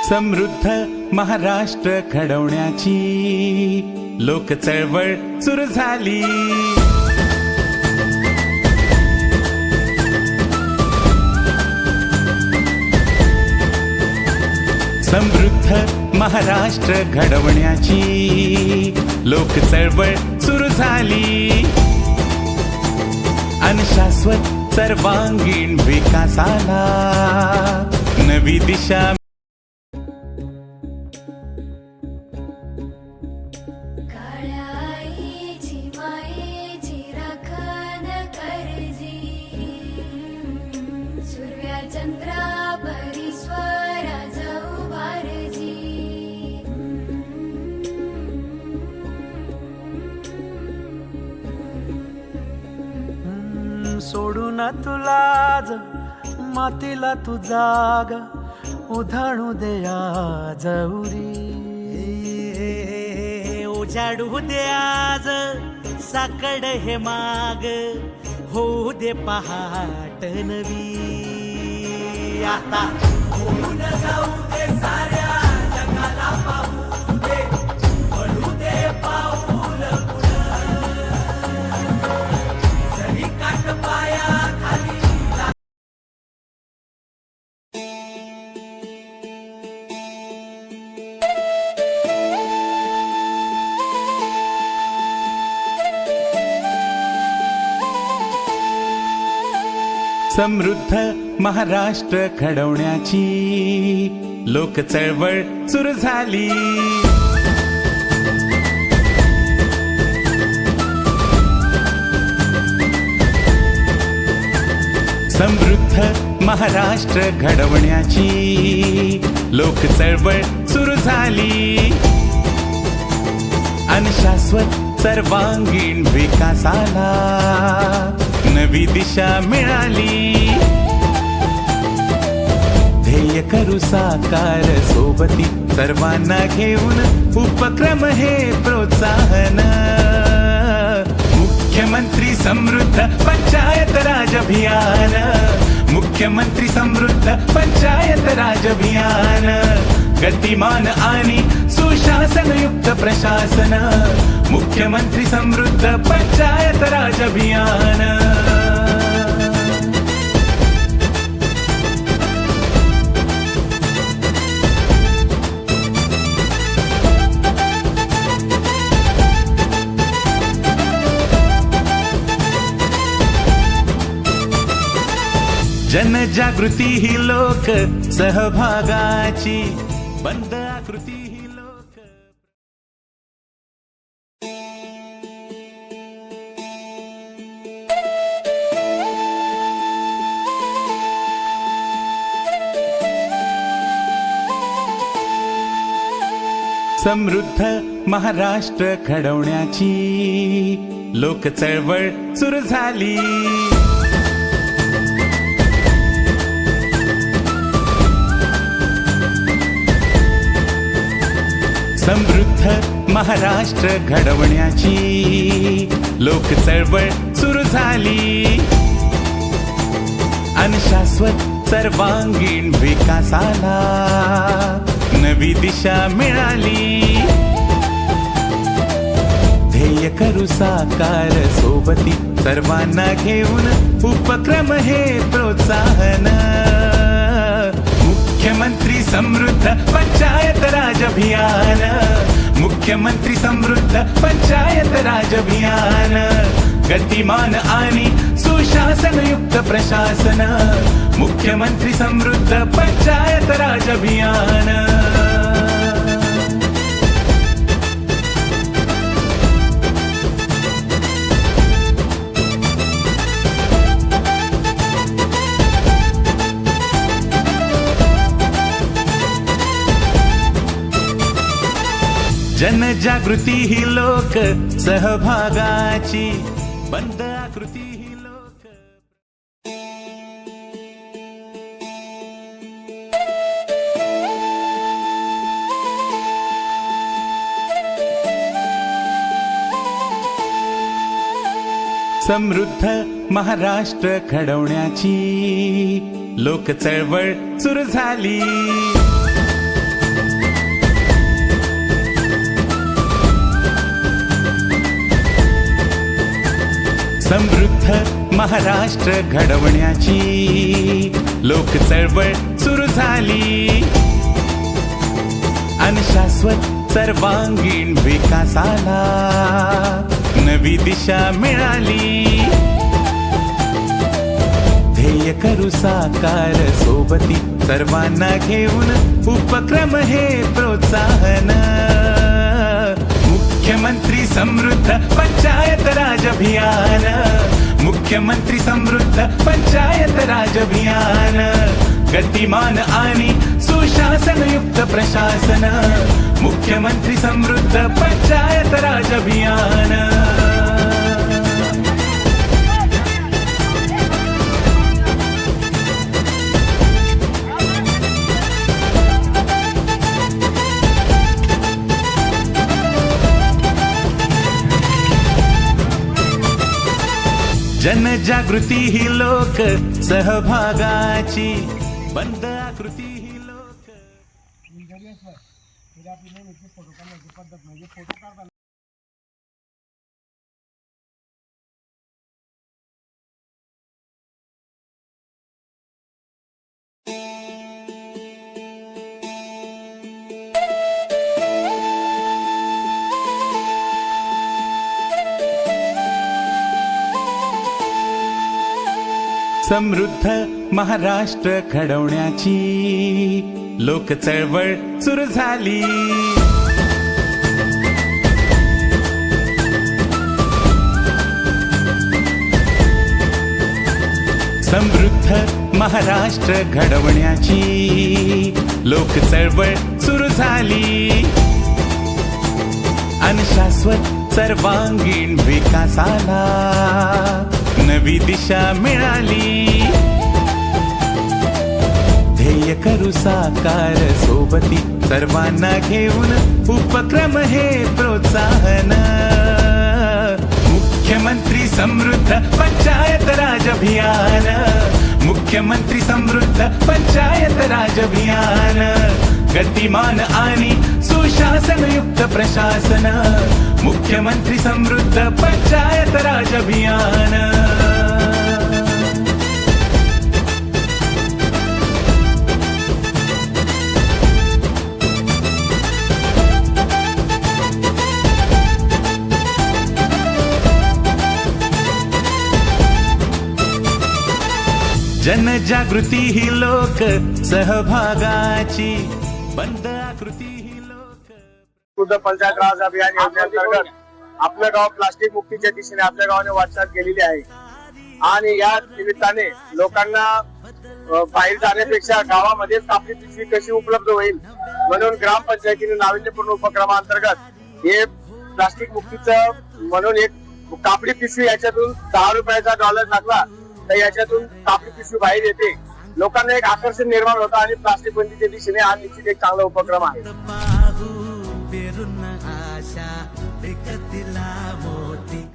समृद्ध महाराष्ट्र घडवण्याची लोक चळवळ सुरू झाली. समृद्ध महाराष्ट्र घडवण्याची लोक चळवळ सुरू झाली. अन शाश्वत सर्वांगीण विकासाला नवी दिशा. सोडून तुला मातीला तू जाग उधाणू दे आज उरी. उजाडू दे आज साकड हे माग होऊ दे पहाट नवी. आता होऊन जाऊ दे साऱ्या जगाला पाहू दे पडू दे पाऊल जरी काट पाया खाली. समृद्ध महाराष्ट्र घडवण्याची लोक चळवळ सुरू झाली. समृद्ध महाराष्ट्र घडवण्याची लोक चळवळ सुरू झाली. अन शाश्वत सर्वांगीण विकासाला नवी दिशा मिळाली. ध्येय करू साकार सोबती सर्वांना घेऊन उपक्रम हे प्रोत्साहन. मुख्यमंत्री समृद्ध पंचायत राज अभियान. मुख्यमंत्री समृद्ध पंचायत राज अभियान. गतिमान आणि सुशासनयुक्त प्रशासन. मुख्यमंत्री समृद्ध पंचायत राज अभियान. जनजागृती ही लोक सहभागाची बंद आकृती ही लोक. समृद्ध महाराष्ट्र घडवण्याची लोक चळवळ सुरू झाली. समृद्ध महाराष्ट्र घडवण्याची लोक चळवळ सुरू झाली. अन शाश्वत सर्वांगीण विकासाला नवी दिशा मिळाली. ध्येय करू साकार सोबती सर्वांना घेऊन उपक्रम हे प्रोत्साहन. मुख्यमंत्री समृद्ध पंचायत राज अभियान. मुख्यमंत्री समृद्ध पंचायत राज अभियान. गतिमान आणि सुशासनयुक्त प्रशासन. मुख्यमंत्री समृद्ध पंचायत राज अभियान. जनजागृती ही लोक सहभागाची बंद आकृती ही लोक. समृद्ध महाराष्ट्र घडवण्याची लोक चळवळ सुरू झाली. समृद्ध महाराष्ट्र घडवण्याची लोक चळवळ सुरू झाली आणि शाश्वत सर्वांगीण विकासाला नवी दिशा मिळाली. ध्येय करू साकार सोबती सर्वांना घेऊन उपक्रम हे प्रोत्साहन. मुख्यमंत्री समृद्ध पंचायत राज अभियान, मुख्यमंत्री समृद्ध पंचायत राज अभियान. गतिमान आणि सुशासनयुक्त प्रशासन, मुख्यमंत्री समृद्ध पंचायत राज अभियान. जनजागृती ही लोक सहभागाची, बंद आकृती ही लोक. समृद्ध महाराष्ट्र घडवण्याची लोक चळवळ सुरू झाली. समृद्ध महाराष्ट्र घडवण्याची लोक चळवळ सुरू झाली आणि शाश्वत सर्वांगीण विकासाला नवी दिशा मिळाली. ध्येय करू साकार सोबती सर्वांना घेऊन उपक्रम हे प्रोत्साहन. मुख्यमंत्री समृद्ध पंचायत राज अभियान, मुख्यमंत्री समृद्ध पंचायत राज अभियान. गतिमान आणि सुशासनयुक्त प्रशासन, मुख्यमंत्री समृद्ध पंचायत राज अभियान. जनजागृती ही लोक सहभागाची, बंद आकृती ही लोक. शुद्ध पंचायत राज अभियान योजनेअंतर्गत आपलं गाव प्लास्टिक मुक्तीच्या दिशेने आपल्या गावाने वाटचाल केलेली आहे आणि या निमित्ताने लोकांना बाहेर जाण्यापेक्षा गावामध्ये कापडी पिशवी कशी उपलब्ध होईल म्हणून ग्रामपंचायतीने नाविन्यपूर्ण उपक्रमाअंतर्गत हे प्लास्टिक मुक्तीचं म्हणून एक कापडी पिशवी याच्यातून $10 डॉलर लागला तर याच्यातून कापडी पिशवी बाहेर येते. लोकांना एक आकर्षण निर्माण होतं आणि प्लास्टिक बंदीच्या दिशेने हा निश्चित एक चांगला उपक्रम आहे. पेरून आशा विकतीला मोती